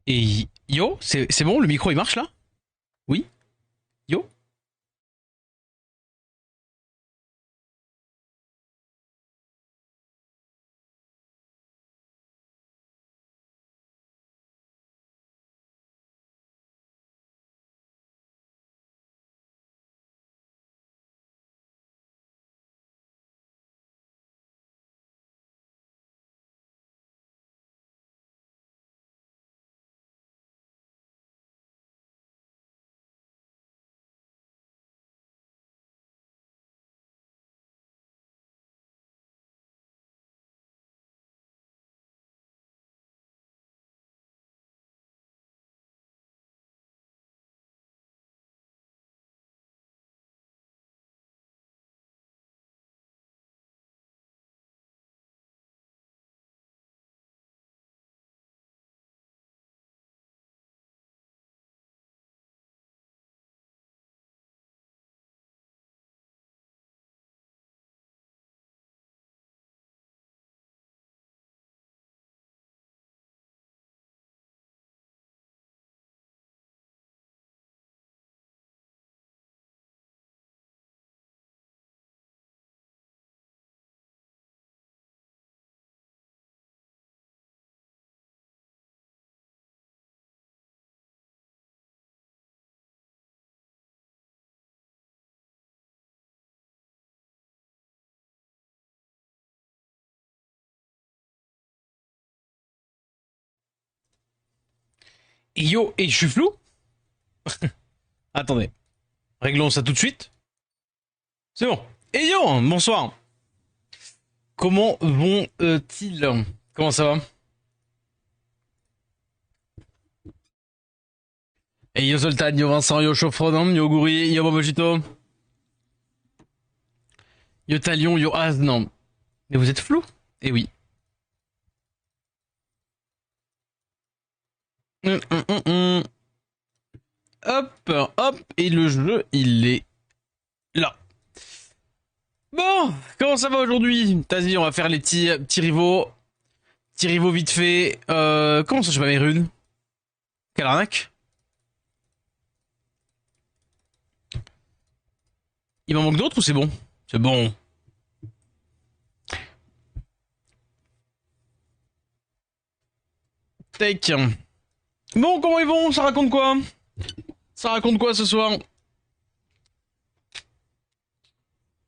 Et yo, c'est bon, le micro il marche là? Oui? Yo? Et yo, et je suis flou? Attendez, réglons ça tout de suite. C'est bon. Et yo, bonsoir. Comment vont-ils? Comment ça va? Et yo Zoltan, yo Vincent, yo Chauffredon, yo Gouri, yo Bobojito, yo Talion, yo Az, non. Mais vous êtes flou? Eh oui. Hum. Hop, hop, et le jeu, il est là. Bon, comment ça va aujourd'hui? Vas-y, on va faire les petits rivaux. Petits rivaux vite fait. Comment ça, je sais pas mes runes? Quelle arnaque? Il m'en manque d'autres ou c'est bon? C'est bon. Take. Bon, comment ils vont? Ça raconte quoi? Ça raconte quoi ce soir?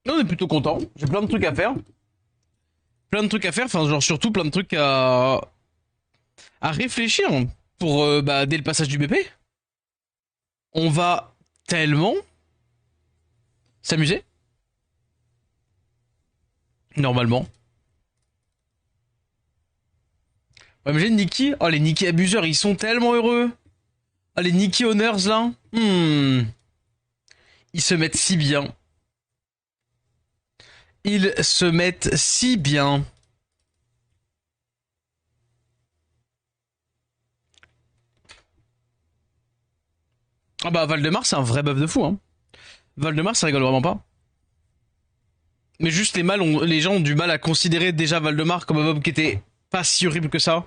On est plutôt content. J'ai plein de trucs à faire. Plein de trucs à faire. Enfin, genre surtout plein de trucs à réfléchir pour bah, dès le passage du BP. On va tellement s'amuser. Normalement. Ouais, mais j'ai Nikki. Oh, les Nikki abuseurs, ils sont tellement heureux. Ah, les Nikki Honors là. Ils se mettent si bien. Ils se mettent si bien. Ah bah Valdemar c'est un vrai buff de fou hein. Valdemar ça rigole vraiment pas. Mais juste les gens ont du mal à considérer déjà Valdemar comme un mob qui était pas si horrible que ça.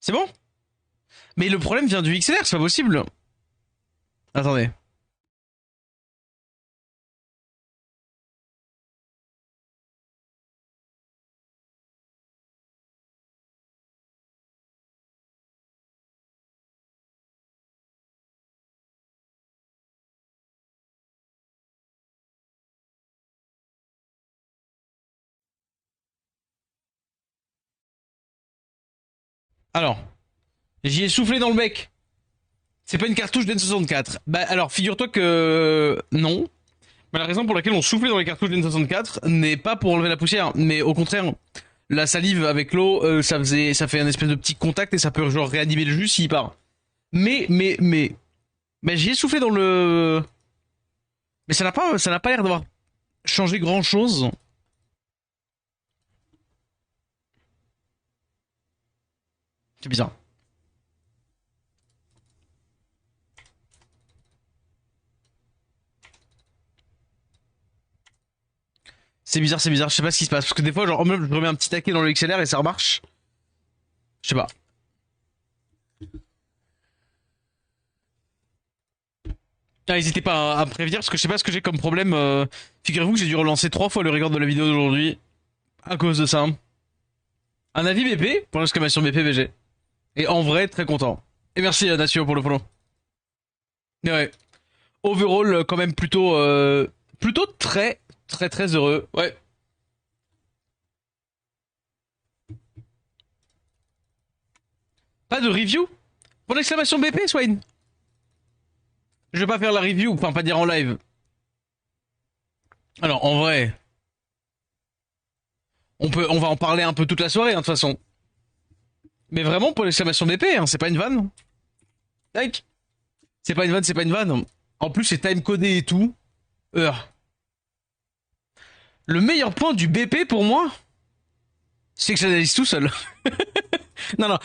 C'est bon. Mais le problème vient du XLR, c'est pas possible. Attendez. Alors, J'y ai soufflé dans le bec. C'est pas une cartouche d'N64. Bah alors, figure-toi que non. Mais la raison pour laquelle on soufflait dans les cartouches d'N64 n'est pas pour enlever la poussière, mais au contraire, la salive avec l'eau, ça fait un espèce de petit contact et ça peut genre réanimer le jus s'il part. Mais j'y ai soufflé dans le, mais ça n'a pas l'air d'avoir changé grand chose. C'est bizarre. C'est bizarre, c'est bizarre. Je sais pas ce qui se passe parce que des fois, genre, même je remets un petit taquet dans le XLR et ça remarche. Je sais pas. Ah, n'hésitez pas à me prévenir parce que je sais pas ce que j'ai comme problème. Figurez-vous que j'ai dû relancer 3 fois le record de la vidéo d'aujourd'hui à cause de ça. Un avis BP pour l'exclamation BP BG. Et en vrai, très content. Et merci Natio pour le follow. Et ouais. Overall, quand même plutôt très heureux. Ouais. Pas de review pour l'exclamation BP, Swain. Je vais pas faire la review, enfin pas dire en live. Alors en vrai, on va en parler un peu toute la soirée, hein, de toute façon. Mais vraiment pour l'exclamation BP, hein, c'est pas une vanne. Like, c'est pas une vanne, c'est pas une vanne. En plus c'est time codé et tout. Euh. Le meilleur point du BP pour moi, c'est que j'analyse tout seul. Non non,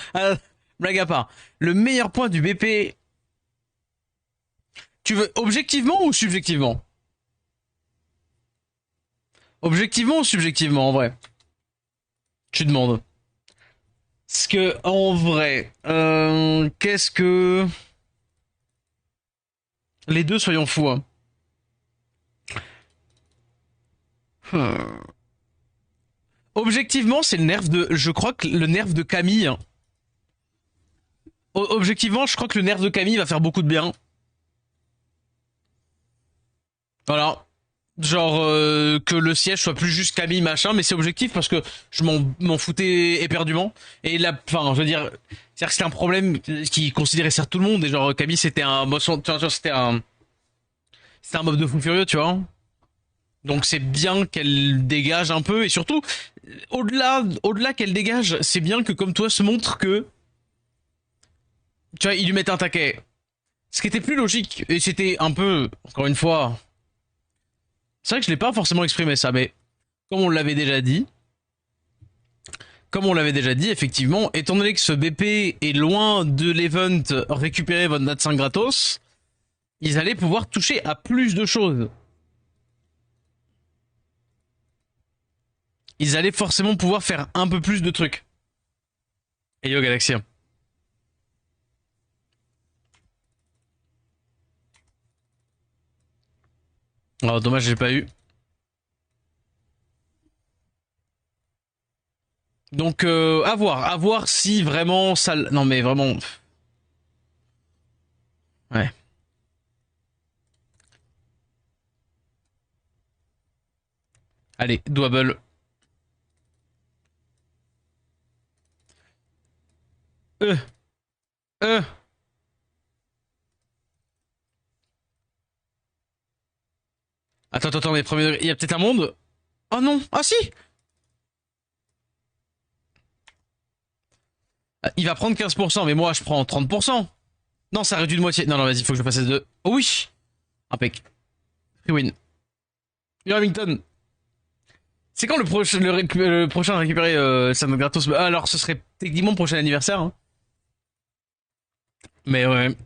blague à part. Le meilleur point du BP, tu veux objectivement ou subjectivement? Objectivement ou subjectivement en vrai? Tu demandes. Parce que en vrai, qu'est-ce que les deux soyons fous. Hein. Hmm. Objectivement, c'est le nerf de, je crois que le nerf de Camille. Hein. Objectivement, je crois que le nerf de Camille va faire beaucoup de bien. Voilà. Genre que le siège soit plus juste Camille machin, mais c'est objectif parce que je m'en foutais éperdument. Et là, enfin, je veux dire, c'est-à-dire que c'était un problème qui considérait certes tout le monde. Et genre Camille, c'était un, c'était un mob de fou furieux, tu vois. Donc c'est bien qu'elle dégage un peu et surtout, au-delà qu'elle dégage, c'est bien que comme toi se montre que, tu vois, ils lui mettent un taquet. Ce qui était plus logique et c'était un peu, encore une fois, c'est vrai que je l'ai pas forcément exprimé ça, mais comme on l'avait déjà dit, effectivement, étant donné que ce BP est loin de l'event récupérer votre nat 5 gratos, ils allaient pouvoir toucher à plus de choses. Ils allaient forcément pouvoir faire un peu plus de trucs. Et yo Galaxy. Oh, dommage, j'ai pas eu. Donc, à voir si vraiment ça. Non, mais vraiment. Ouais. Allez, double. Euh, euh. Attends, mais premier, il y a peut-être un monde. Oh non, ah si. Il va prendre 15%, mais moi je prends 30%. Non, ça réduit de moitié. Non, vas-y, faut que je fasse S2. Oh oui. Impec. Free win. Irvington. C'est quand le prochain à récupérer Sam Gratos? Alors, ce serait techniquement prochain anniversaire. Hein. Mais ouais.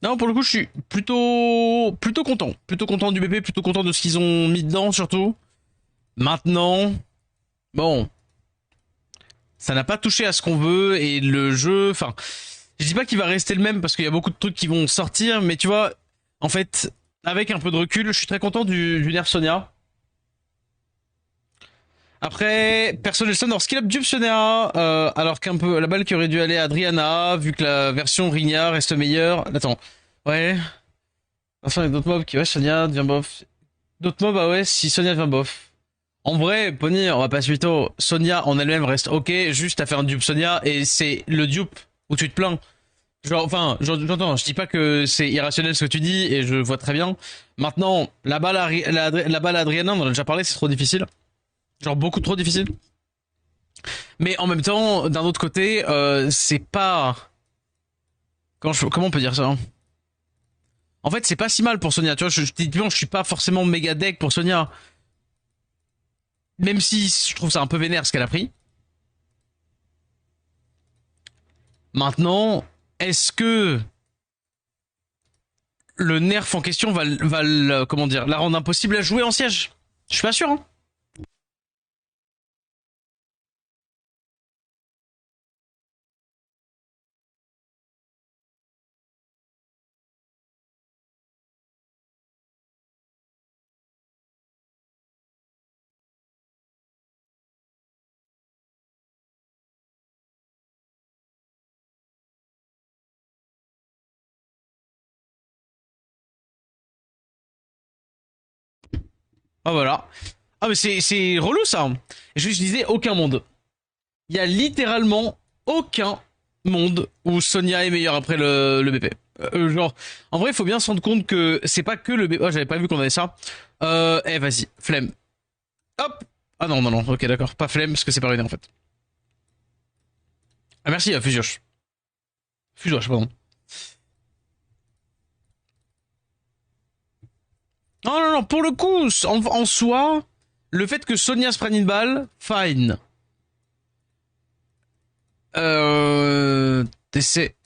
Non, pour le coup, je suis plutôt content. Plutôt content du BP, plutôt content de ce qu'ils ont mis dedans, surtout. Maintenant, bon, ça n'a pas touché à ce qu'on veut et le jeu, enfin, je dis pas qu'il va rester le même parce qu'il y a beaucoup de trucs qui vont sortir, mais tu vois, en fait, avec un peu de recul, je suis très content du nerf Sonia. Après, perso Nelson, alors skill up dupe Sonia, alors qu'un peu la balle qui aurait dû aller à Adriana, vu que la version Rigna reste meilleure. Attends, ouais. Enfin, il y a d'autres mobs qui, ouais, Sonia devient bof. D'autres mobs, ah ouais, si Sonia devient bof. En vrai, Pony, on va pas suite. Sonia en elle-même reste ok, juste à faire un dupe Sonia et c'est le dupe Ou tu te plains. Genre, enfin, j'entends, je dis pas que c'est irrationnel ce que tu dis, et je vois très bien. Maintenant, la balle à Adriana, on en a déjà parlé, c'est trop difficile. Genre, beaucoup trop difficile. Mais en même temps, d'un autre côté, c'est pas... comment on peut dire ça, hein? En fait, c'est pas si mal pour Sonia, tu vois, typiquement, je suis pas forcément méga deck pour Sonia. Même si je trouve ça un peu vénère ce qu'elle a pris. Maintenant, est-ce que le nerf en question comment dire, la rendre impossible à jouer en siège? Je suis pas sûr, hein. Ah voilà. Ah mais c'est relou ça. Je disais aucun monde. Il y a littéralement aucun monde où Sonia est meilleure après le BP. Genre, en vrai, il faut bien se rendre compte que c'est pas que le BP. Oh, j'avais pas vu qu'on avait ça. Vas-y, flemme. Hop. Ah non, non, non. Ok, d'accord. Pas flemme parce que c'est pas ruiné en fait. Ah merci, Fusioche. Fusioche, pardon. Non, non, non. Pour le coup, en soi, le fait que Sonia se prenne une balle, fine. TC.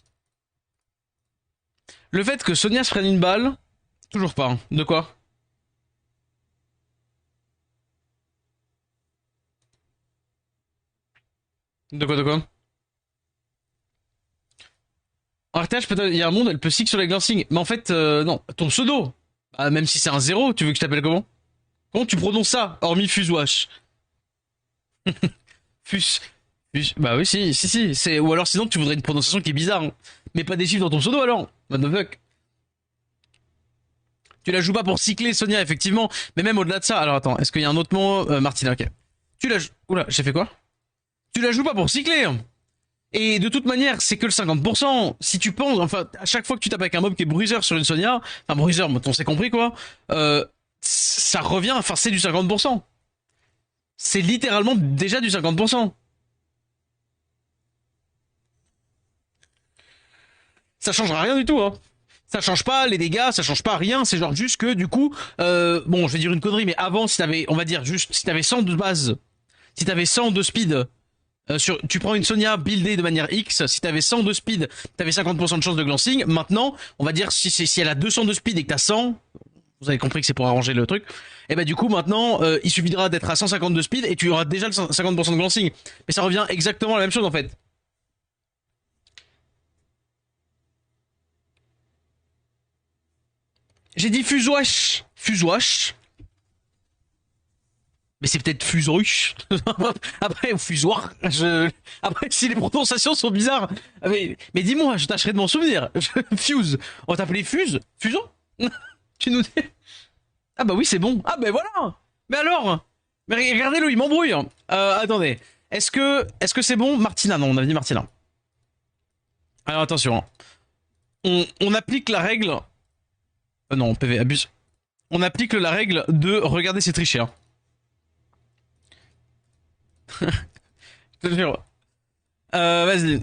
Le fait que Sonia se prenne une balle, toujours pas, hein. De quoi? De quoi, de quoi? En RTH, peut-être, il y a un monde, elle peut sig sur les glancing. Mais en fait, non. Ton pseudo. Ah, même si c'est un zéro, tu veux que je t'appelle comment? Comment tu prononces ça? Hormis Fuswash. Fus. Fus. Bah oui, si. Ou alors sinon, tu voudrais une prononciation qui est bizarre, hein. Mais pas des chiffres dans ton pseudo alors. What the fuck? Tu la joues pas pour cycler, Sonia, effectivement. Mais même au-delà de ça. Alors attends, est-ce qu'il y a un autre mot? Martina, ok. Tu la joues. Oula, j'ai fait quoi? Tu la joues pas pour cycler, hein. Et de toute manière, c'est que le 50%. Si tu penses, enfin, à chaque fois que tu tapes avec un mob qui est bruiser sur une Sonia, enfin bruiser, on s'est compris quoi, ça revient, enfin c'est du 50%. C'est littéralement déjà du 50%. Ça changera rien du tout, hein. Ça change pas les dégâts, ça change pas rien, c'est genre juste que du coup, bon, je vais dire une connerie, mais avant, si t'avais, on va dire juste, si t'avais 100 de base, si t'avais 100 de speed, tu prends une Sonia buildée de manière X, si t'avais 100 de speed, t'avais 50% de chance de glancing. Maintenant, on va dire si elle a 200 de speed et que t'as 100, vous avez compris que c'est pour arranger le truc. Et bah du coup maintenant, il suffira d'être à 150 de speed et tu auras déjà le 50% de glancing. Mais ça revient exactement à la même chose en fait. J'ai dit Fuswash. Fuswash. Mais c'est peut-être Fusoich. Après, ou Fusoir. Après, si les prononciations sont bizarres. Mais dis-moi, je tâcherai de m'en souvenir. Fuse. On t'appelait Fuse? Fusion? Tu nous dis. Ah bah oui, c'est bon. Ah bah voilà. Mais alors? Mais regardez-le, il m'embrouille. Attendez. Est-ce que c'est bon? Martina, non, on avait dit Martina. Alors attention, hein. On applique la règle. Non, PV, abuse. On applique la règle de regarder c'est tricher, hein. Je te jure. Vas-y.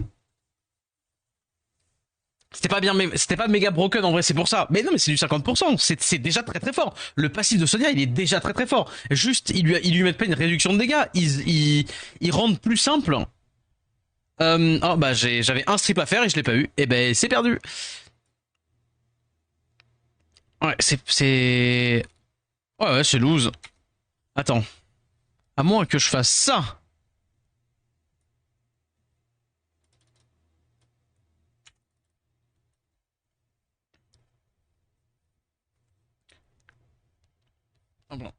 C'était pas bien, mais c'était pas méga broken en vrai, c'est pour ça. Mais non, mais c'est du 50%. C'est déjà très très fort. Le passif de Sonia, il est déjà très très fort. Juste, ils lui mettent pas une réduction de dégâts. Ils rendent plus simple. Oh bah j'avais un strip à faire et je l'ai pas eu. Et ben c'est perdu. Ouais, ouais, c'est lose. Attends. À moins que je fasse ça. Ah bon.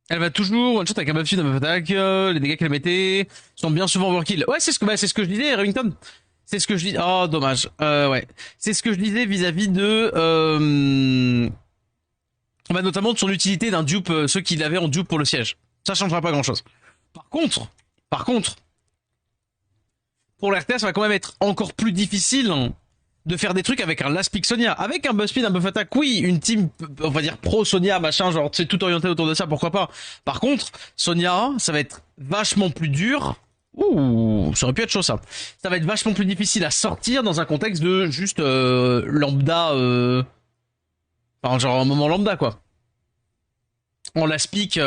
Elle va toujours one shot avec un buff dans attaque. Les dégâts qu'elle mettait sont bien souvent overkill. Ouais, c'est ce que je disais, Remington. C'est ce que je dis. Oh, dommage. Ouais. C'est ce que je disais vis-à-vis de, bah, notamment de son utilité d'un dupe, ceux qui l'avaient en dupe pour le siège. Ça changera pas grand-chose. Par contre, par contre, pour l'RTA, ça va quand même être encore plus difficile hein, de faire des trucs avec un last pick Sonia. Avec un buff speed, un buff attack, oui, une team, on va dire pro Sonia, machin, genre, c'est tout orienté autour de ça, pourquoi pas. Par contre, Sonia, ça va être vachement plus dur. Ouh, ça aurait pu être chaud ça. Ça va être vachement plus difficile à sortir dans un contexte de juste lambda, enfin genre un moment lambda quoi. On la speak.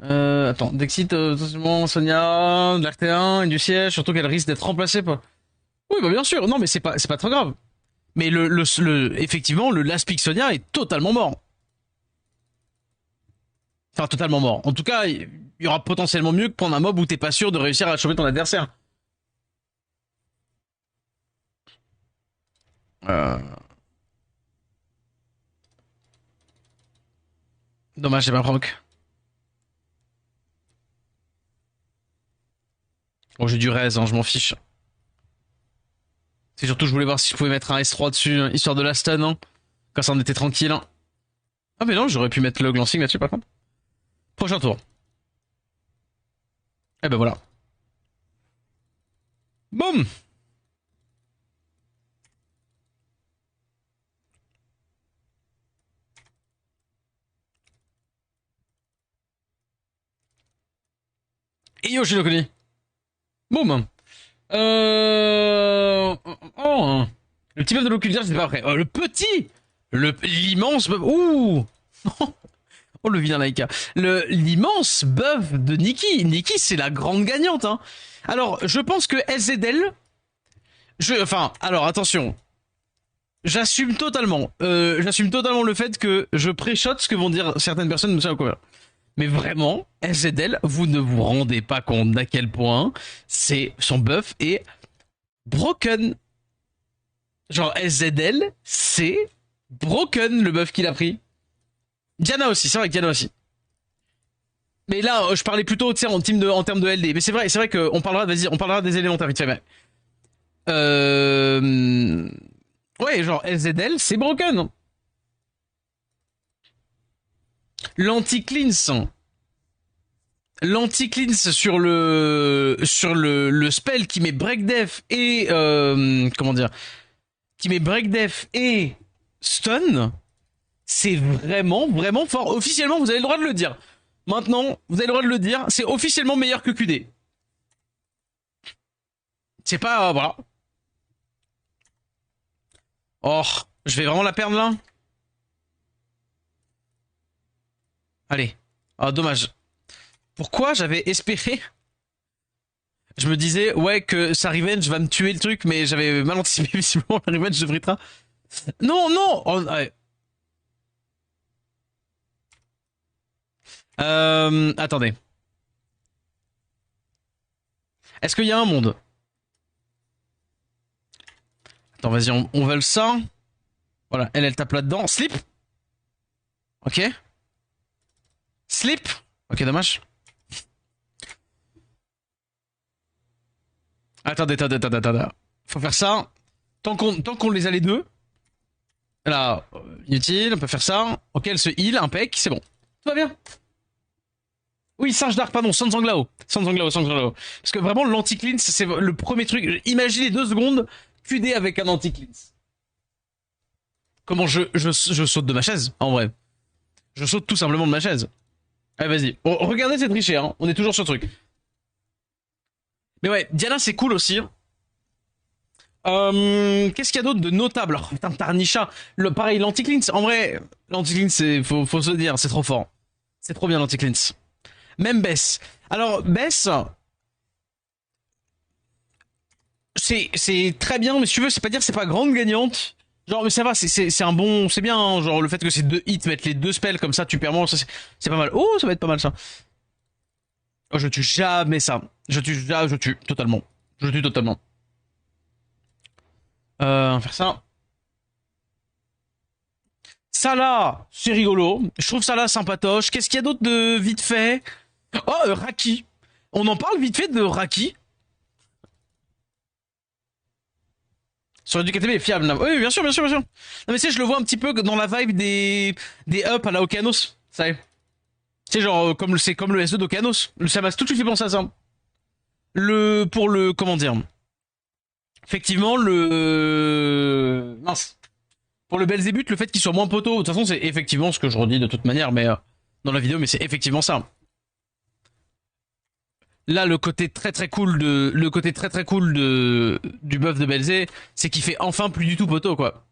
Attends, Dexit, potentiellement Sonia, de l'RT1 et du siège, surtout qu'elle risque d'être remplacée par. Oui, bah bien sûr. Non, mais c'est pas trop grave. Mais effectivement, le last pick Sonia est totalement mort. Enfin, totalement mort. En tout cas, il y aura potentiellement mieux que prendre un mob où t'es pas sûr de réussir à choper ton adversaire. Euh... Dommage, j'ai pas proc. Bon, j'ai du raise, hein, je m'en fiche. C'est surtout, je voulais voir si je pouvais mettre un S3 dessus, hein, histoire de la stun, hein, quand ça en était tranquille. Hein. Ah, mais non, j'aurais pu mettre le glancing là-dessus, par contre. Prochain tour. Eh ben voilà. Boum! Et yo, je le connais. Boum! Oh. Le petit buff de l'occulteur, c'était pas prêt. Le petit! L'immense buff. Ouh! Oh, le vilain Laika. L'immense buff de Nikki. Nikki, c'est la grande gagnante, hein. Alors, je pense que SZL. Enfin, alors, attention. J'assume totalement. J'assume totalement le fait que je pré-shot ce que vont dire certaines personnes de ça au cover. Mais vraiment, SZL, vous ne vous rendez pas compte d'à quel point son buff est broken. Genre SZL, c'est broken le buff qu'il a pris. Diana aussi, c'est vrai que Diana aussi. Mais là, je parlais plutôt, tu sais, en termes de LD. Mais c'est vrai qu'on parlera, vas-y, on parlera des élémentaires vite fait. Mais... Ouais, genre SZL, c'est broken. L'anti-cleanse sur le spell qui met break def et comment dire, qui met break def et stun, c'est vraiment fort. Officiellement, vous avez le droit de le dire. Maintenant, vous avez le droit de le dire, c'est officiellement meilleur que QD. C'est pas voilà. Oh, je vais vraiment la perdre là. Allez. Ah, dommage. Pourquoi j'avais espéré? Je me disais, ouais, que sa revenge va me tuer le truc, mais j'avais mal anticipé visiblement la revenge de Vritra. Non, non oh, ouais. Attendez. Est-ce qu'il y a un monde? Attends, vas-y, on veut ça. Voilà, elle tape là-dedans. Slip. Ok. Slip. Ok, dommage. Attendez. Faut faire ça. Tant qu'on les a les deux. Là, inutile, on peut faire ça. Ok, elle se heal, impec, c'est bon. Tout va bien. Oui, Singe Dark, pardon, Sans Anglao. Parce que vraiment, l'anti-cleanse, c'est le premier truc. Imaginez 2 secondes, QD avec un anti-cleanse. Comment je saute de ma chaise, en vrai. Je saute tout simplement de ma chaise. Allez, vas-y. Regardez cette trichée, hein. On est toujours sur le truc. Mais ouais, Diana, c'est cool aussi. Qu'est-ce qu'il y a d'autre de notable? Oh, putain, Tarnisha. Pareil, l'anti-cleanse. En vrai, l'anti-cleanse, faut se dire, c'est trop fort. C'est trop bien l'anti-cleanse. Même Bess. Alors, Bess, c'est très bien, mais si tu veux, c'est pas dire que c'est pas grande gagnante. Genre, mais ça va, c'est un bon, c'est bien, hein, genre le fait que c'est 2 hits, mettre les 2 spells comme ça, tu perds moins, c'est pas mal. Oh, ça va être pas mal ça. Oh, je tue jamais ça. Je tue totalement. Je tue totalement. On va faire ça. Ça là, c'est rigolo. Je trouve ça là sympatoche. Qu'est-ce qu'il y a d'autre de vite fait? Oh, Raki. On en parle vite fait de Raki. Sur du KTB fiable. Oui, bien sûr. Non mais tu sais, je le vois un petit peu dans la vibe des up à la Okanos. Ça y est. Tu sais, genre, c'est comme le S2 d'Okanos. Ça m'a tout de suite fait penser à ça. Pour le, comment dire, effectivement, mince. Pour le Belzébuth, le fait qu'il soit moins poteau, de toute façon, c'est effectivement ce que je redis de toute manière, mais dans la vidéo, mais c'est effectivement ça. Là, le côté très très cool du buff de Belzé, c'est qu'il fait enfin plus du tout poteau, quoi.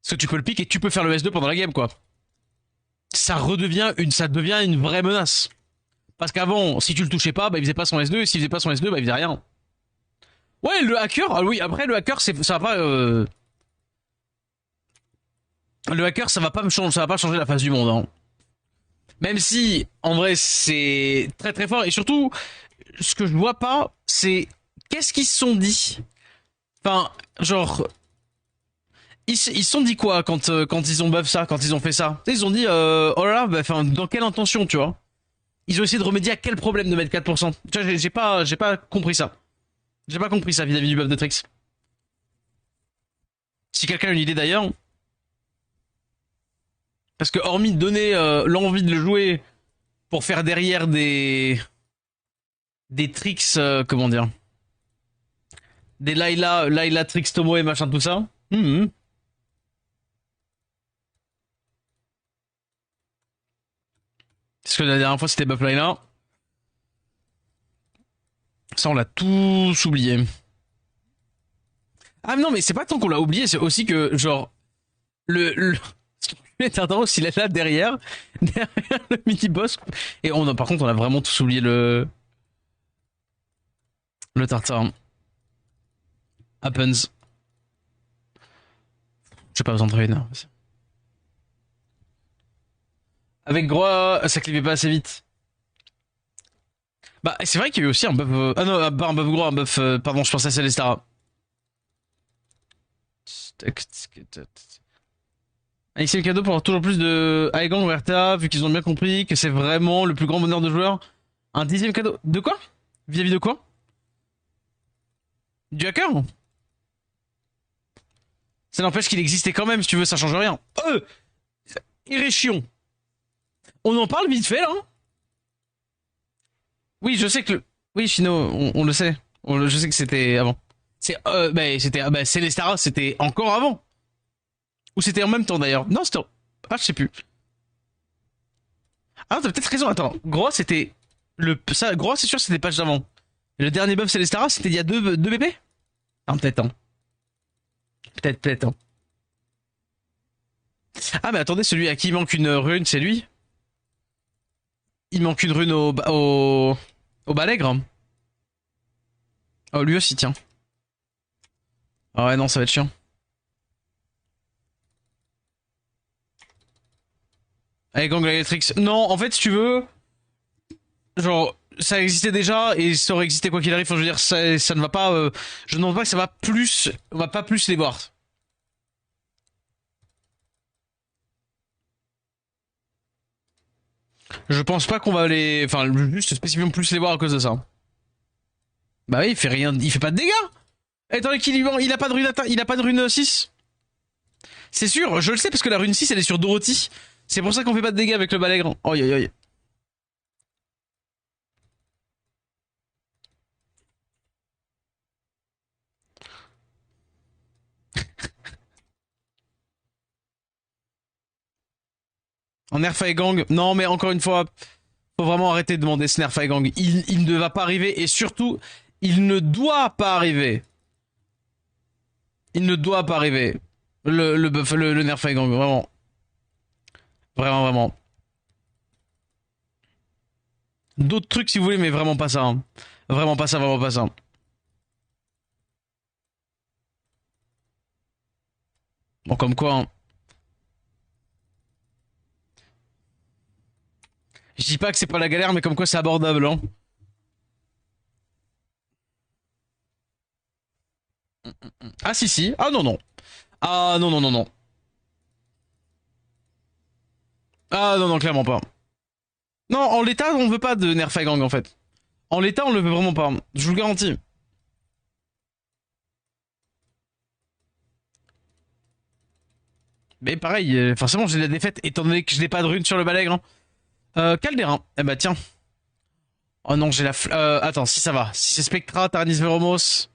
Parce que tu peux le pick et tu peux faire le S2 pendant la game, quoi. Ça devient une vraie menace. Parce qu'avant, si tu le touchais pas, bah, il faisait pas son S2, et s'il faisait pas son S2, bah, il faisait rien. Ouais, le hacker, ah oui, après, le hacker, ça va pas, le hacker, ça va pas changer la face du monde, hein. Même si, en vrai, c'est très très fort. Et surtout, ce que je vois pas, c'est qu'est-ce qu'ils se sont dit. Enfin, genre, ils se sont dit quoi quand ils ont buff ça, quand ils ont fait ça. Ils ont dit, oh là là, bah, enfin, dans quelle intention, tu vois. Ils ont essayé de remédier à quel problème de mettre 4%. Tu vois, j'ai pas compris ça. J'ai pas compris ça vis-à-vis du buff de Trix. Si quelqu'un a une idée d'ailleurs, parce que hormis donner l'envie de le jouer pour faire derrière des tricks, comment dire, des Layla tricks Tomo et machin tout ça. Parce que la dernière fois c'était buff Layla. Ça on l'a tous oublié. Ah non mais c'est pas tant qu'on l'a oublié, c'est aussi que genre le Tartaros il est là derrière derrière le mini boss et par contre on a vraiment tous oublié le Tartare. Happens. J'ai pas besoin de travailler. Avec Groix, ça clivait pas assez vite. Bah, c'est vrai qu'il y a eu aussi un buff. Ah non, pas un buff Groix, un buff. Pardon, je pensais à Celestara. Ici, le cadeau pour avoir toujours plus de Aegon ou RTA, vu qu'ils ont bien compris que c'est vraiment le plus grand bonheur de joueur. Un 10e cadeau. De quoi? Vis-à-vis de quoi? Du hacker? Ça n'empêche qu'il existait quand même, si tu veux, ça change rien. Iréchion. On en parle vite fait, là? Oui, je sais que Oui, Chino, on le sait. Je sais que c'était avant. Celestara, c'était encore avant. Ou c'était en même temps d'ailleurs. Non, c'était. Ah, je sais plus. Ah, t'as peut-être raison. Attends, Gros, c'était. Gros, c'est sûr, c'était pas d'avant. Le dernier buff Celestara, c'était il y a deux BP. Ah, peut-être, hein. Peut-être, hein. Ah, mais attendez, celui à qui il manque une rune, c'est lui. Il manque une rune au Balègre. Oh, lui aussi, tiens. Ah ouais, non, ça va être chiant. Avec Gang Electrix. Non, en fait, si tu veux, genre, ça existait déjà et ça aurait existé quoi qu'il arrive. Enfin, je veux dire, ça ne va pas. Je ne demande pas que ça va plus. On va pas plus les voir. Je pense pas qu'on va les. Enfin, juste spécifiquement plus les voir à cause de ça. Bah oui, il fait rien. Il fait pas de dégâts. Attends, il a pas de rune il a pas de rune 6. C'est sûr, je le sais parce que la rune 6 elle est sur Dorothy. C'est pour ça qu'on fait pas de dégâts avec le balègre. Oh, aïe aïe. En nerf gang. Non, mais encore une fois, faut vraiment arrêter de demander ce nerf gang. Il ne va pas arriver et surtout, il ne doit pas arriver. Il ne doit pas arriver. Le nerf gang, vraiment. Vraiment, vraiment. D'autres trucs si vous voulez, mais vraiment pas ça. Hein. Vraiment pas ça, vraiment pas ça. Bon, comme quoi, hein. Je dis pas que c'est pas la galère, mais comme quoi c'est abordable, hein. Ah si si. Ah non non. Ah non non non non. Ah non non clairement pas. Non, en l'état on veut pas de nerf gang en fait. En l'état on le veut vraiment pas. Je vous le garantis. Mais pareil, forcément j'ai la défaite étant donné que je n'ai pas de rune sur le balègre. Hein. Calderin. Eh bah tiens. Oh non, j'ai la... attends, si ça va. Si c'est Spectra, Taranis Veromos...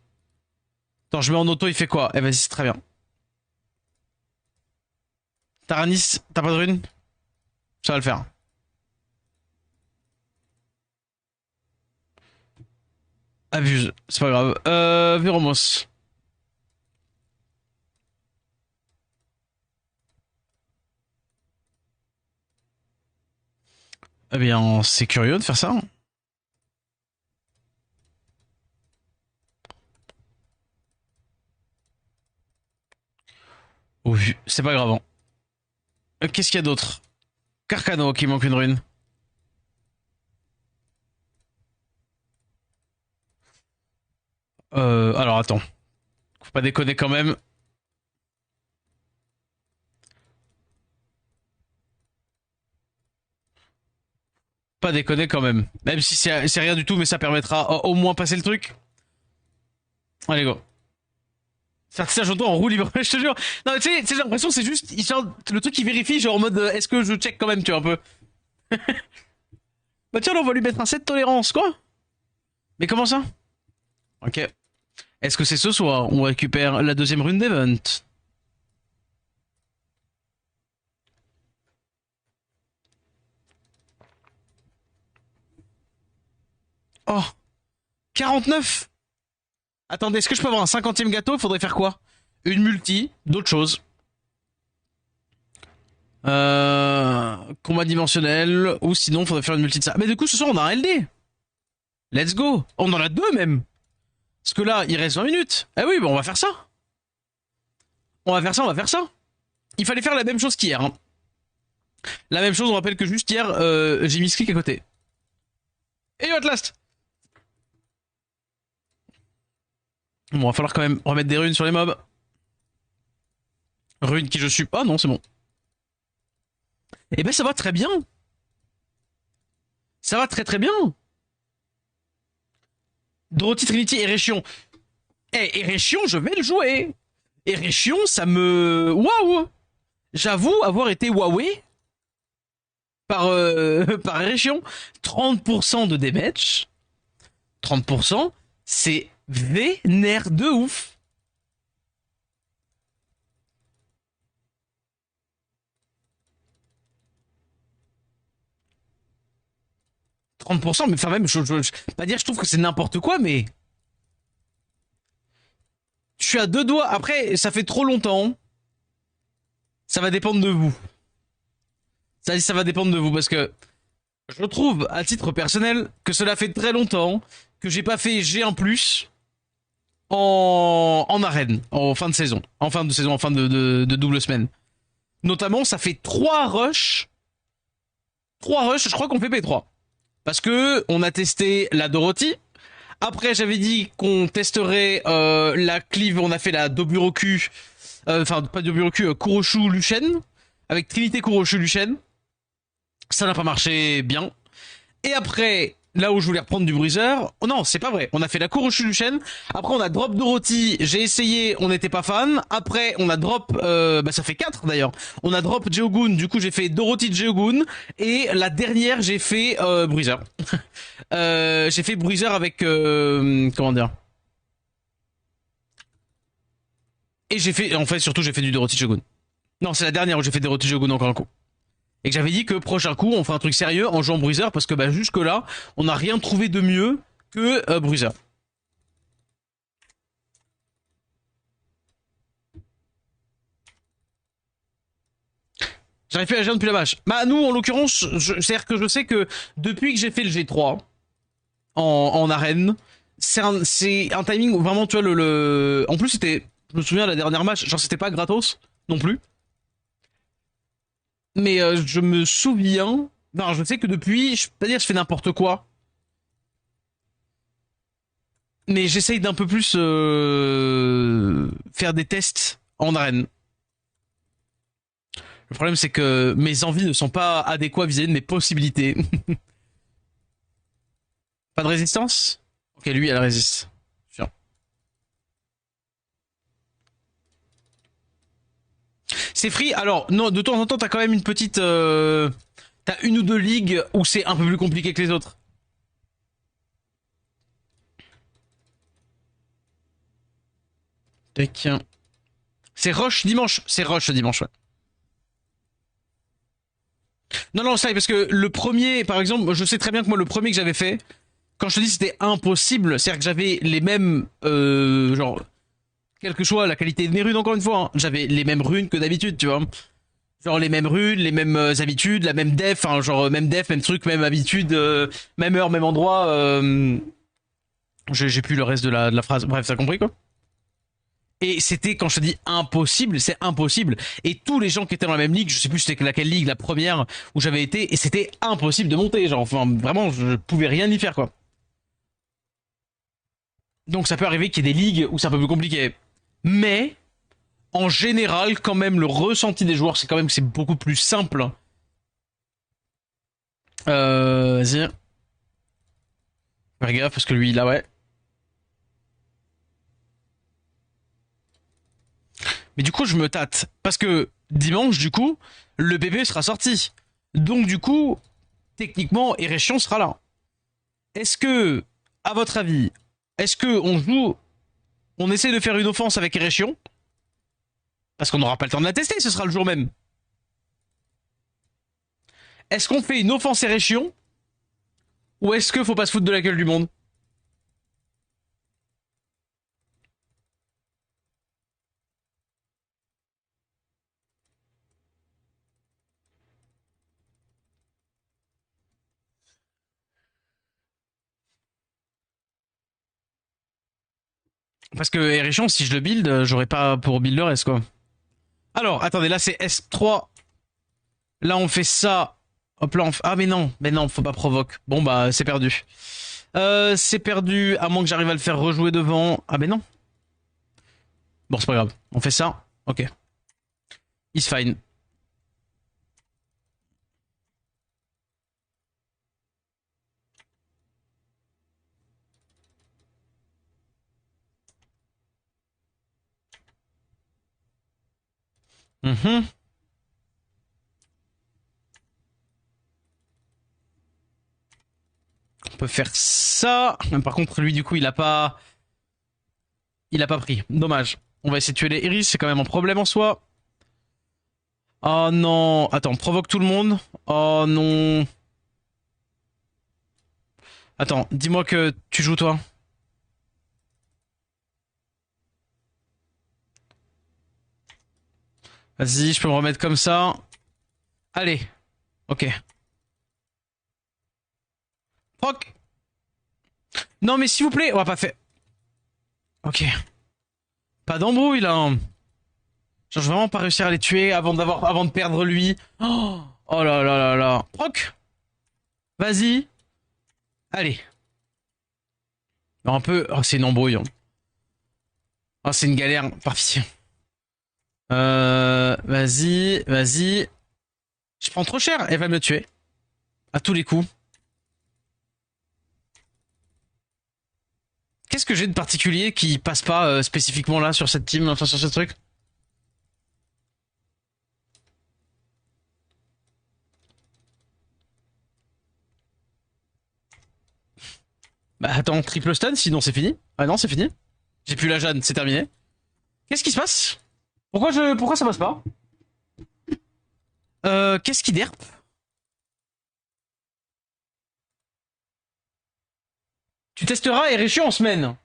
Attends, je mets en auto, il fait quoi? Eh vas-y, c'est très bien. Taranis, t'as pas de rune? Ça va le faire. Abuse, c'est pas grave. Veromos. Eh bien, c'est curieux de faire ça. Hein. Au vu, c'est pas grave. Hein. Qu'est-ce qu'il y a d'autre? Carcano qui manque une rune. Alors attends. Faut pas déconner quand même. Pas déconner quand même. Même si c'est rien du tout, mais ça permettra au moins passer le truc. Allez, go. Ça, j'entends en roue libre, je te jure. Non, mais tu sais, j'ai l'impression que c'est juste le truc qui vérifie, genre en mode est-ce que je check quand même, tu vois, un peu. Bah tiens, là, on va lui mettre un 7 de tolérance, quoi. Mais comment ça? Ok. Est-ce que c'est ce soir on récupère la deuxième rune d'Event? Oh, 49. Attendez, est-ce que je peux avoir un 50e gâteau? Il faudrait faire quoi? Une multi, d'autres choses. Combat dimensionnel, ou sinon faudrait faire une multi de ça. Mais du coup, ce soir, on a un LD. Let's go. On en a deux même. Parce que là, il reste 20 minutes. Eh oui, bon, on va faire ça. On va faire ça, on va faire ça. Il fallait faire la même chose qu'hier. Hein. La même chose, on rappelle que juste hier, j'ai mis clic à côté. Et Outlast. Bon, va falloir quand même remettre des runes sur les mobs. Runes qui je suis. Ah non, c'est bon. Eh ben, ça va très bien. Ça va très très bien. Dorothy Trinity Erechion. Eh, Erechion, je vais le jouer. Erechion, ça me... Waouh. J'avoue avoir été Huawei par, par Erechion. 30% de damage. 30%, c'est vénère de ouf. 30%, mais enfin même, pas dire je trouve que c'est n'importe quoi, mais je suis à deux doigts. Après, ça fait trop longtemps. Ça va dépendre de vous. Ça va dépendre de vous parce que je trouve, à titre personnel, que cela fait très longtemps que j'ai pas fait G1+, en arène, en fin de saison. En fin de saison, en fin de double semaine. Notamment, ça fait 3 rushs. 3 rushs, je crois qu'on fait P3. Parce que on a testé la Dorothy. Après, j'avais dit qu'on testerait la Cleave. On a fait la Doburoku. Enfin, pas Doburoku, Kuroshu Luchen. Avec Trinité Kuroshu Luchen. Ça n'a pas marché bien. Et après, là où je voulais reprendre du bruiser, oh non, c'est pas vrai. On a fait la Kuroshu Luchen. Après, on a drop Dorothy. J'ai essayé, on n'était pas fan. Après, on a drop, bah ça fait 4 d'ailleurs. On a drop Geogun. Du coup, j'ai fait Dorothy Geogun. Et la dernière, j'ai fait bruiser. J'ai fait bruiser avec comment dire. Et j'ai fait, en fait, surtout, j'ai fait du Dorothy Geogun. Non, c'est la dernière où j'ai fait Dorothy Geogun encore un coup. Et que j'avais dit que prochain coup, on fera un truc sérieux en jouant Bruiser parce que bah, jusque là, on n'a rien trouvé de mieux que Bruiser. J'arrive plus à gérer depuis la vache. Bah nous, en l'occurrence, c'est-à-dire que je sais que depuis que j'ai fait le G3 en arène, c'est un timing où vraiment, tu vois, En plus, c'était... Je me souviens, la dernière match, genre c'était pas gratos non plus. Mais je me souviens... Non, je sais que depuis, je peux pas dire je fais n'importe quoi. Mais j'essaye d'un peu plus faire des tests en arène. Le problème, c'est que mes envies ne sont pas adéquates vis-à-vis de mes possibilités. Pas de résistance? Ok, lui, elle résiste. C'est free. Alors, non, de temps en temps, t'as quand même une petite... T'as une ou deux ligues où c'est un peu plus compliqué que les autres. Tac. C'est rush dimanche. C'est rush dimanche, ouais. Non, non, ça, parce que le premier, par exemple, je sais très bien que moi, le premier que j'avais fait, quand je te dis c'était impossible, c'est-à-dire que j'avais les mêmes, genre, quelle que soit la qualité de mes runes, encore une fois, hein, j'avais les mêmes runes que d'habitude, tu vois. Genre les mêmes runes, les mêmes habitudes, la même def, hein, genre même def, même truc, même habitude, même heure, même endroit. J'ai plus le reste de la phrase. Bref, t'as compris quoi? Et c'était, quand je te dis impossible, c'est impossible. Et tous les gens qui étaient dans la même ligue, je sais plus c'était laquelle ligue, la première où j'avais été, et c'était impossible de monter. Genre, enfin, vraiment, je pouvais rien y faire, quoi. Donc ça peut arriver qu'il y ait des ligues où c'est un peu plus compliqué. Mais, en général, quand même, le ressenti des joueurs, c'est quand même que c'est beaucoup plus simple. Vas-y. Faire gaffe, parce que lui, là, ouais. Mais du coup, je me tâte. Parce que dimanche, du coup, le bébé sera sorti. Donc, du coup, techniquement, Erechion sera là. Est-ce que, à votre avis, est-ce que on joue, on essaie de faire une offense avec Erechion? Parce qu'on n'aura pas le temps de la tester, ce sera le jour même. Est-ce qu'on fait une offense Erechion? Ou est-ce qu'il faut pas se foutre de la gueule du monde? Parce que Erechion, si je le build, j'aurais pas pour build le reste, quoi. Alors, attendez, là c'est S3. Là on fait ça. Hop là, ah mais non, faut pas provoque. Bon bah c'est perdu. C'est perdu, à moins que j'arrive à le faire rejouer devant. Ah mais non. Bon c'est pas grave, on fait ça. Ok. It's fine. Mhm. On peut faire ça. Par contre lui du coup il a pas pris. Dommage. On va essayer de tuer les Iris, c'est quand même un problème en soi. Oh non. Attends, provoque tout le monde. Oh non. Attends, dis-moi que tu joues toi. Vas-y, je peux me remettre comme ça. Allez. Ok. Proc. Non mais s'il vous plaît, on va pas faire. Ok. Pas d'embrouille là, hein. Genre, je vais vraiment pas réussir à les tuer avant de perdre lui. Oh, oh là là là là. Proc. Vas-y. Allez. Un peu. Oh, c'est une embrouille, hein. Oh, c'est une galère. Par pitié. Vas-y, vas-y. Je prends trop cher. Elle va me tuer. À tous les coups. Qu'est-ce que j'ai de particulier qui passe pas spécifiquement là sur cette team, enfin sur ce truc? Bah attends, triple stun, sinon c'est fini. Ah non, c'est fini. J'ai plus la Jeanne, c'est terminé. Qu'est-ce qui se passe? Pourquoi ça passe pas? Qu'est-ce qui derpe? Tu testeras Erechion en semaine.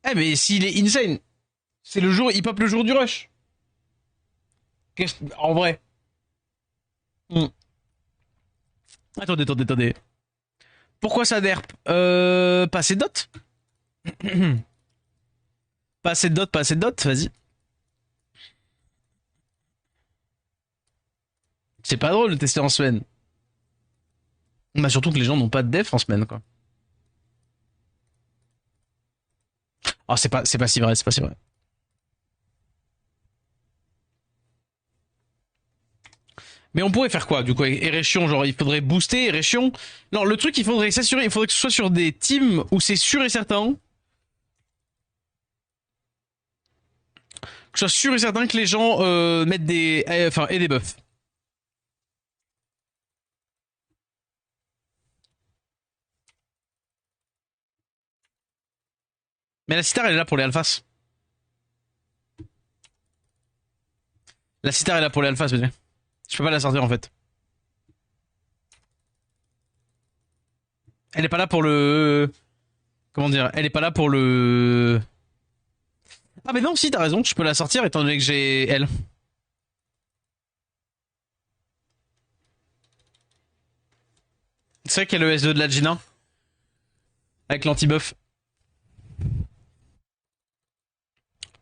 Eh mais s'il est insane, c'est le jour, il pop le jour du rush. En vrai. Hmm. Attendez. Pourquoi ça derpe? Pas assez de dot? Pas assez de dot, vas-y. C'est pas drôle de tester en semaine. Bah surtout que les gens n'ont pas de def en semaine, quoi. Ah, c'est pas si vrai, c'est pas si vrai. Mais on pourrait faire quoi, du coup, avec Erechion? Genre, il faudrait booster Erechion. Non, le truc, il faudrait s'assurer, il faudrait que ce soit sur des teams où c'est sûr et certain je sois sûr et certain que les gens mettent des... Enfin, et des buffs. Mais la Citar, elle est là pour les alphas. La Citar est là pour les alphas, mais je peux pas la sortir en fait. Elle est pas là pour le... Comment dire? Elle est pas là pour le... Ah mais non, si, t'as raison, je peux la sortir étant donné que j'ai elle. C'est vrai qu'il y a le S2 de la Gina. Avec l'anti-buff.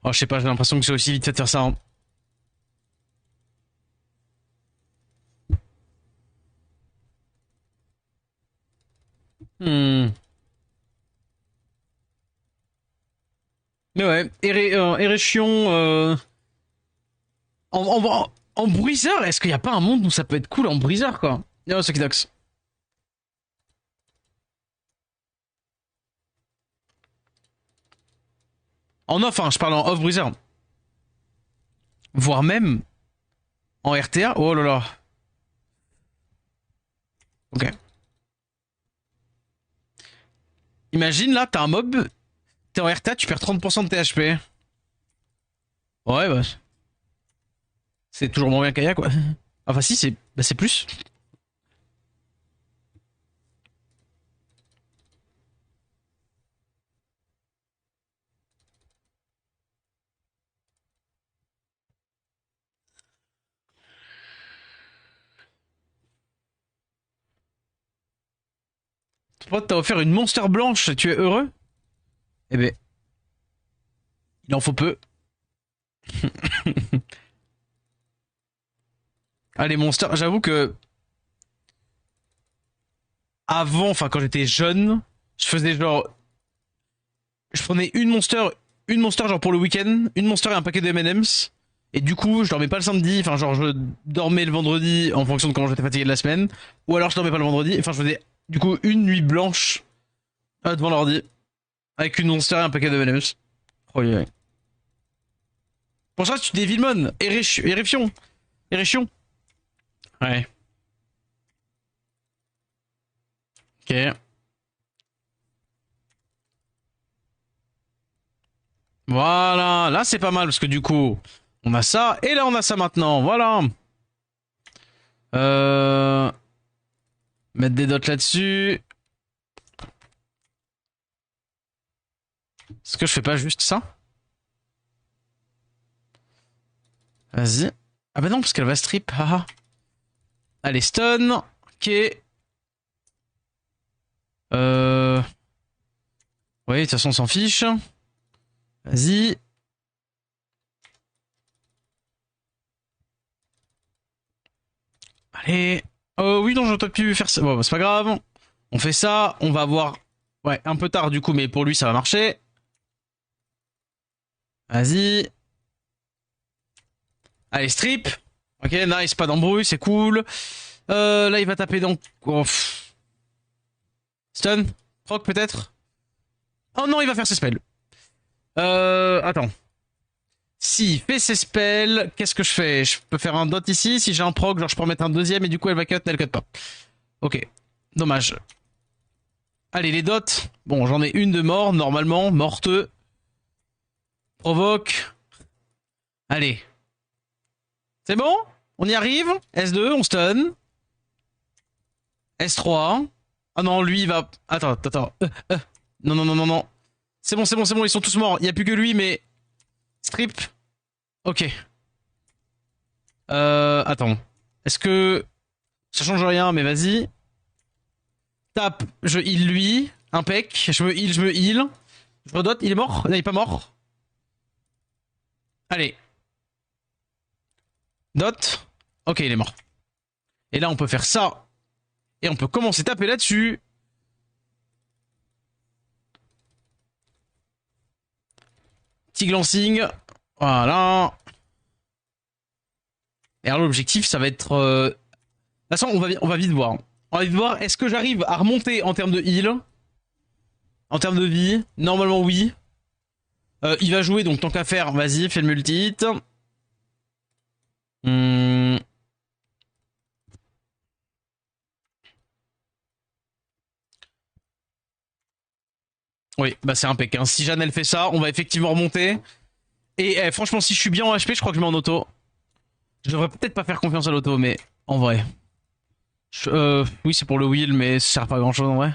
Oh, je sais pas, j'ai l'impression que j'ai aussi vite fait de faire ça. Hein. Hmm. Mais ouais, Erechion... En bruiseur, est-ce qu'il y a pas un monde où ça peut être cool en bruiseur, quoi? Yo, Sokidox. En off, hein, je parle en off bruiseur. Voire même en RTA. Oh là là. Ok. Imagine là, t'as un mob, t'es en RTA, tu perds 30% de THP. Ouais, bah. C'est toujours moins bien qu'Aya, quoi. Enfin, si, c'est bah, c'est plus. Ton pote t'a offert une monster blanche, tu es heureux? Eh ben, il en faut peu. Ah, les monsters, j'avoue que avant, enfin, quand j'étais jeune, je faisais genre. Je prenais une monster genre pour le week-end, une monster et un paquet de M&M's. Et du coup, je dormais pas le samedi, enfin, genre, je dormais le vendredi en fonction de comment j'étais fatigué de la semaine. Ou alors je dormais pas le vendredi, enfin, je faisais du coup une nuit blanche devant l'ordi. Avec une monster et un paquet de M&M's. Oh, yeah. Pour ça, tu dis Vilmon, Érefion. Érechion. Ouais. Ok. Voilà, là c'est pas mal parce que du coup, on a ça et là on a ça maintenant. Voilà. Euh... Mettre des dots là-dessus. Est-ce que je fais pas juste ça? Vas-y. Ah bah non, parce qu'elle va strip. Haha. Allez, stun. Ok. Oui, de toute façon, on s'en fiche. Vas-y. Allez. Oh oui, non, j'aurais pu faire ça. Bon, bah, c'est pas grave. On fait ça. On va avoir... Ouais, un peu tard du coup, mais pour lui, ça va marcher. Vas-y. Allez, strip. Ok, nice, pas d'embrouille, c'est cool. Là, il va taper donc... Oh, stun. Proc peut-être. Oh non, il va faire ses spells. Attends. S'il fait ses spells, qu'est-ce que je fais? Je peux faire un dot ici. Si j'ai un proc, genre je peux en mettre un deuxième et du coup elle va cut, elle cut pas. Ok. Dommage. Allez, les dots. Bon, j'en ai une de mort, normalement. Morte. Provoque. Allez. C'est bon? On y arrive? S2, on stun. S3. Ah non, lui, il va... Attends, attends. Non, non, non, non, non. C'est bon, c'est bon, c'est bon, ils sont tous morts. Il n'y a plus que lui, mais... Strip. Ok. Attends. Est-ce que... Ça change rien, mais vas-y. Tape, je heal lui. Impec. Je me heal, je me heal. Je redote, il est mort? Non, il est pas mort. Allez. Dot. Ok, il est mort. Et là, on peut faire ça. Et on peut commencer à taper là-dessus. Petit glancing. Voilà. Et alors, l'objectif, ça va être... De toute façon, on va vite voir. On va vite voir, est-ce que j'arrive à remonter en termes de heal? En termes de vie? Normalement, oui. Il va jouer, donc tant qu'à faire, vas-y, fais le multi-hit. Hmm. Oui, bah c'est impec. Hein. Si Jeanne elle fait ça, on va effectivement remonter. Et franchement, si je suis bien en HP, je crois que je mets en auto. Je devrais peut-être pas faire confiance à l'auto, mais en vrai. Oui, c'est pour le wheel, mais ça sert pas à grand chose en vrai.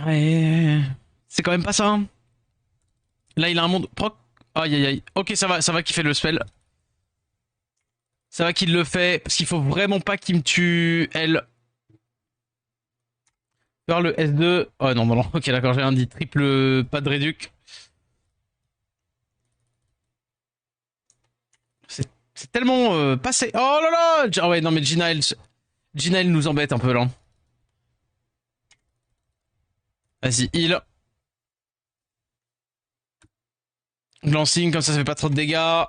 Ouais. C'est quand même pas ça. Hein. Là, il a un monde. Proc. Aïe aïe aïe. Ok, ça va qu'il fait le spell. Ça va qu'il le fait, parce qu'il faut vraiment pas qu'il me tue, elle. Faire le S2. Oh non, non, non. Ok, d'accord, j'ai un dit triple pas de réduc. C'est tellement passé. Oh là là. Ah ouais, non, mais Gina, elle nous embête un peu là. Vas-y, heal. Glancing, comme ça fait pas trop de dégâts.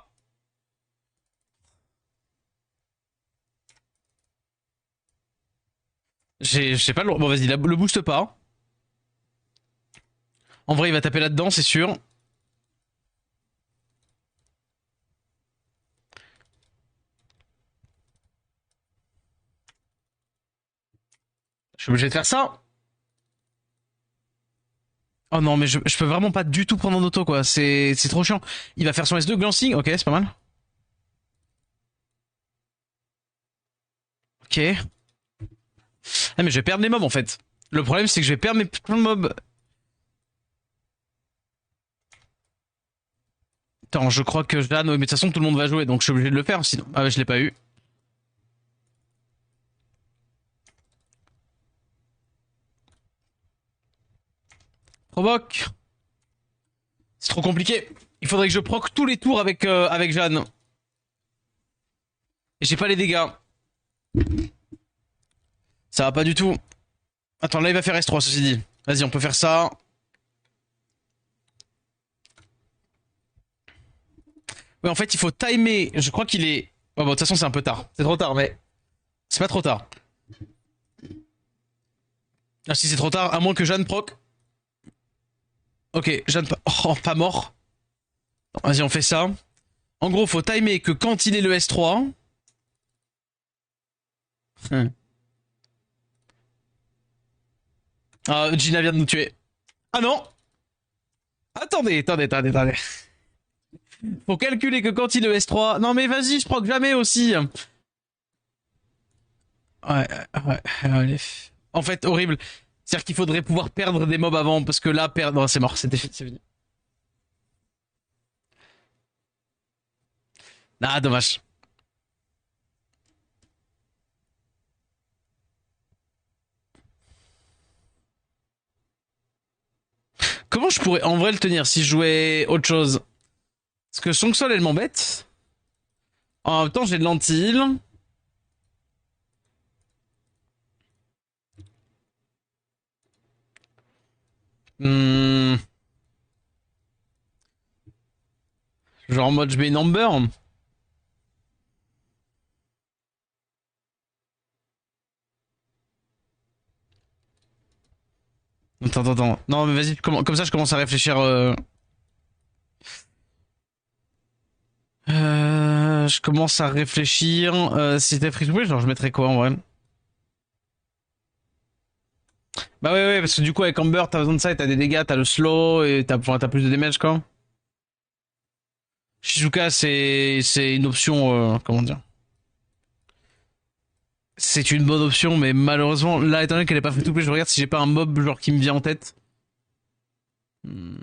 J'ai pas le. Bon, vas-y, le booste pas. En vrai, il va taper là-dedans, c'est sûr. Je suis obligé de faire ça. Oh non, mais je peux vraiment pas du tout prendre en auto, quoi. C'est trop chiant. Il va faire son S2, glancing. Ok, c'est pas mal. Ok. Ah, mais je vais perdre les mobs, en fait. Le problème, c'est que je vais perdre mes putains de mobs. Attends, je crois que Jeanne, oui, mais de toute façon, tout le monde va jouer, donc je suis obligé de le faire, sinon. Ah ouais, je l'ai pas eu. Provoque. C'est trop compliqué. Il faudrait que je proc tous les tours avec Jeanne. Et j'ai pas les dégâts. Ça va pas du tout. Attends, là, il va faire S3, ceci dit. Vas-y, on peut faire ça. Ouais, en fait, il faut timer. Je crois qu'il est. Oh, bon, de toute façon, c'est un peu tard. C'est trop tard, mais. C'est pas trop tard. Ah, si c'est trop tard, à moins que Jeanne proc. Ok, Jeanne. Oh, pas mort. Vas-y, on fait ça. En gros, faut timer que quand il est le S3. Hmm. Ah, Gina vient de nous tuer. Ah non. Attendez. Faut calculer que quand il est S3. Non mais vas-y, je proc jamais aussi. Ouais. Allez. En fait, horrible. C'est-à-dire qu'il faudrait pouvoir perdre des mobs avant, parce que là, perdre, c'est mort, c'est fini. Ah, dommage. Comment je pourrais en vrai le tenir si je jouais autre chose? Parce que Song Sol, elle m'embête. En même temps, j'ai de l'anti. Hmm, genre en mode je mets une Amber. Attends. Non, mais vas-y, comme ça, je commence à réfléchir. Je commence à réfléchir. Si c'était free to play, genre je mettrais quoi en vrai? Bah ouais, parce que du coup, avec Amber, t'as besoin de ça et t'as des dégâts, t'as le slow et t'as plus de damage quoi. Shizuka, c'est une option, comment dire? C'est une bonne option, mais malheureusement, là, étant donné qu'elle est pas free to play, je regarde si j'ai pas un mob genre qui me vient en tête. Hmm.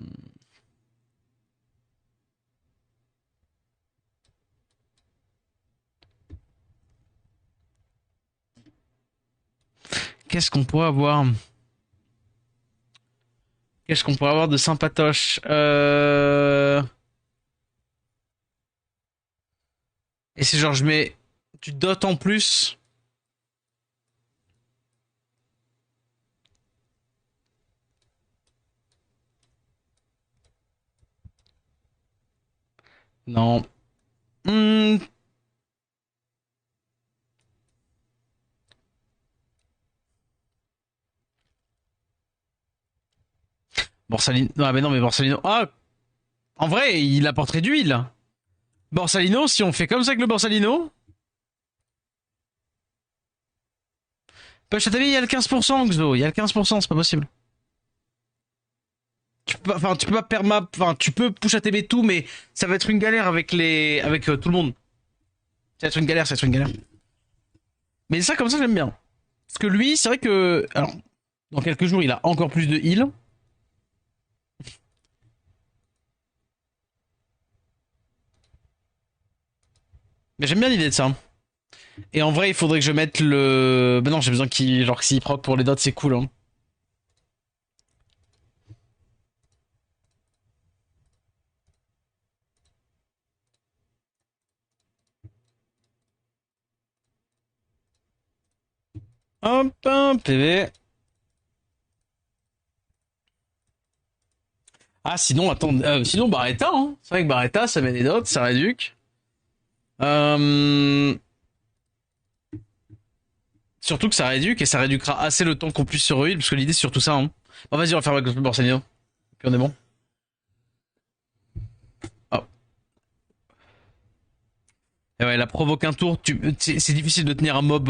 Qu'est-ce qu'on pourrait avoir? Qu'est-ce qu'on pourrait avoir de sympatoche? Et c'est genre, je mets du dot en plus. Non. Hmm. Borsalino. Ah, mais non, mais Borsalino. Ah, en vrai, il apporterait d'huile. Borsalino, si on fait comme ça avec le Borsalino. Push ATB, il y a le 15%, Xo. Il y a le 15%, c'est pas possible. Enfin, tu peux pas perma. Enfin, tu peux push ATB tout, mais ça va être une galère avec les. Avec tout le monde. Ça va être une galère, ça va être une galère. Mais ça, comme ça, j'aime bien. Parce que lui, c'est vrai que. Alors, dans quelques jours, il a encore plus de heal. Mais j'aime bien l'idée de ça. Et en vrai, il faudrait que je mette le. Ben non, j'ai besoin qu'il. Genre, que s'il proc pour les dots, c'est cool, hein. Hop, un PV. Ah, sinon, attends. Sinon, Barretta, hein. C'est vrai que Barretta, ça met des dots, ça réduque. Euh... Surtout que ça réduque et ça réduquera assez le temps qu'on puisse se reheal, parce que l'idée, c'est surtout ça, hein. Bon, vas-y, on va faire le Borsalino. Puis on est bon. Oh. Et ouais, la provoque un tour, c'est difficile de tenir un mob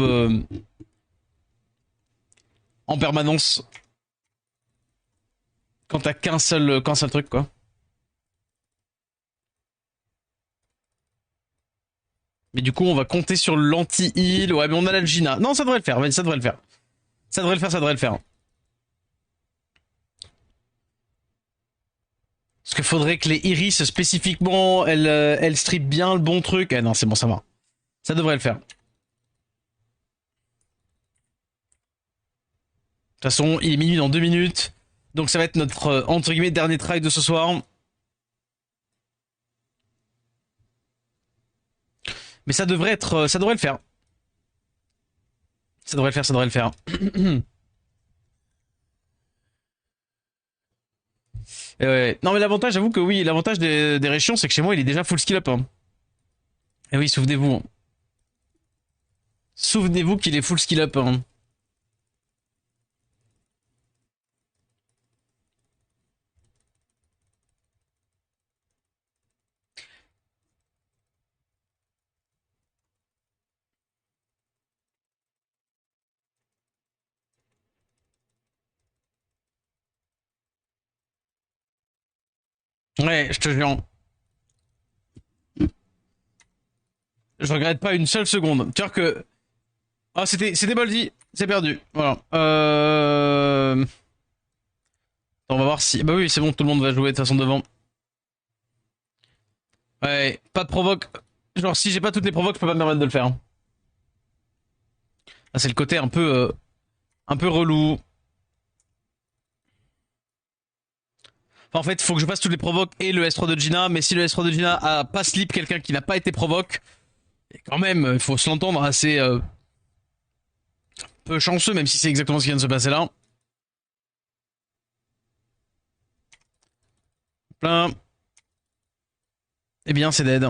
en permanence quand t'as qu'un seul truc, quoi. Mais du coup, on va compter sur l'anti-heal. Ouais, mais on a l'Algina. Non, ça devrait le faire, ça devrait le faire. Ça devrait le faire, ça devrait le faire. Parce qu'il faudrait que les Iris, spécifiquement, elles strip bien le bon truc. Eh non, c'est bon, ça va. Ça devrait le faire. De toute façon, il est minuit dans 2 minutes. Donc ça va être notre, entre guillemets, dernier try de ce soir. Mais ça devrait être, ça devrait le faire. Ça devrait le faire, ça devrait le faire. Ouais. Non mais l'avantage, j'avoue que oui, l'avantage des régions, c'est que chez moi, il est déjà full skill up, hein. Et oui, souvenez-vous, hein. Souvenez-vous qu'il est full skill up, hein. Ouais, je te jure. Je regrette pas une seule seconde. Tu vois que... Ah, c'était Baldi. C'est perdu. Voilà. On va voir si... Bah oui, c'est bon, tout le monde va jouer de toute façon devant. Ouais, pas de provoque. Genre, si j'ai pas toutes les provoques, je peux pas me permettre de le faire, hein. Ah, c'est le côté un peu relou. Enfin, en fait, il faut que je passe toutes les provoques et le S3 de Gina, mais si le S3 de Gina a pas slip quelqu'un qui n'a pas été provoque, et quand même, il faut se l'entendre, assez peu chanceux, même si c'est exactement ce qui vient de se passer là. Plein. Eh bien, c'est dead.